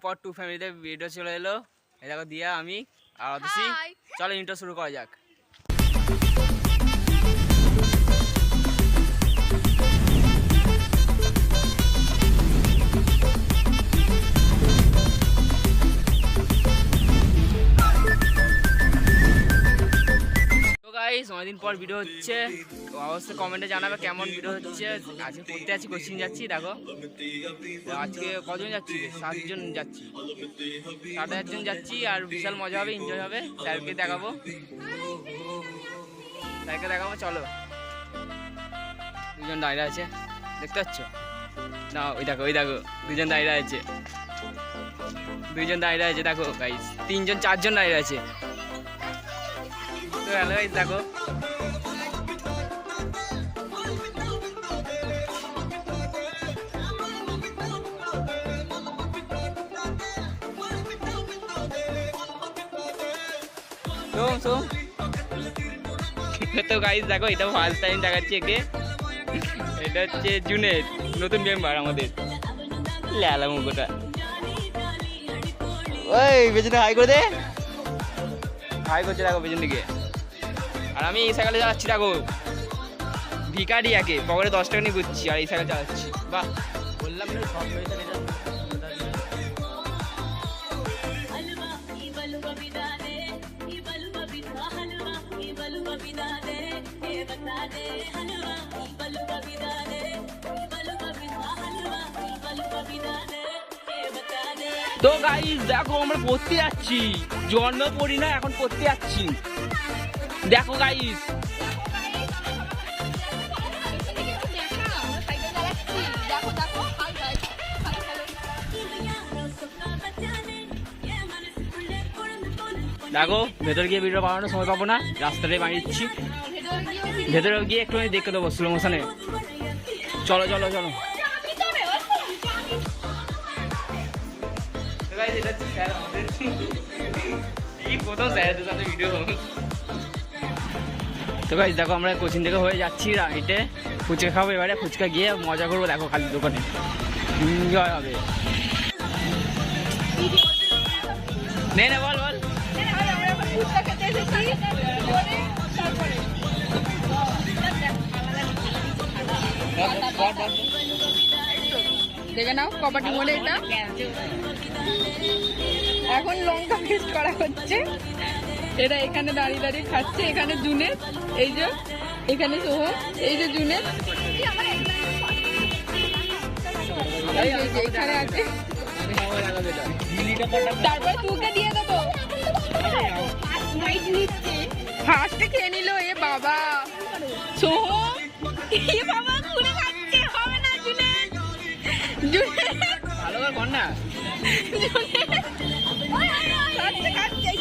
পর টু ফ্যামিলিতে ভিডিও চলে এলো। এই দেখো দিয়া, আমি আর অদিশি। চলো ইন্ট্রো শুরু করা যাক। অনেকদিন পর ভিডিও হচ্ছে, অবশ্যই কমেন্টে জানাবে কেমন ভিডিও হচ্ছে। আজকে পড়তে আছি, কোচিং যাচ্ছি। দেখো আজকে কজন যাচ্ছি? 7 জন যাচ্ছি, 7-8 জন যাচ্ছি। আর বিশাল মজা হবে, এনজয় হবে। স্যারকে দেখাবো, চলো। দুজন দাঁড়িয়ে আছে, দেখতে পাচ্ছ না? ওই দেখো দুজন দাঁড়িয়ে আছে, দেখো গাইস। 3 জন 4 জন দাঁড়িয়ে আছে। তো হ্যালো গাইস, দেখো তো গাইস, দেখো এটা ফার্স্ট টাইম দেখাচ্ছি একে। এটা হচ্ছে জুনের নতুন মেম্বার আমাদের, লেলা মুখোটা। ওই পেছনে হাই করে দে, হাই করছে দেখো পেছন দিকে। আর আমি এই সাইকেলে চালাচ্ছি, দেখো ভিকারি একে পকেটে 10 টাকা নিয়ে ঘুরছি আর এই সাইকেল চালাচ্ছি। বাহ, বললাম না সব তো গাইস দেখো আমরা পড়তে যাচ্ছি। জন্ম পড়ি না, এখন পড়তে যাচ্ছি। দেখো গাইস, দেখো ভেতর গিয়ে ভিডিও বানানোর সময় পাবো না, রাস্তাটাই বানিয়েছি। ভেতরে গিয়ে একটু দেখে দেবো স্লো মোশনে। চলো চলো চলো। তো গাইস দেখো আমরা কোচিং থেকে হয়ে যাচ্ছি, রাইটে ফুচকা খাবো। এবারে ফুচকা গিয়ে মজা করবো, দেখো খালি দোকানে এনজয় হবে। নে না বল বল। দেখে নাও কবাডি বলে এটা। এখন লঙ্কা পেস্ট করা হচ্ছে। এরা এখানে দাঁড়িয়ে দাঁড়িয়ে খাচ্ছে। এখানে জুনের, এই যে এখানে সোহম, এই যে জুনের এখানে আছে। তারপর তুকে দিয়ে দেবো। ফার্স্টে খেয়ে নিল। এ বাবা সোহম, এ বাবা ঘুরে খাচ্ছে। হবে না জুনের, জুনের ভালো করে কর না। খাচ্ছে খাচ্ছে।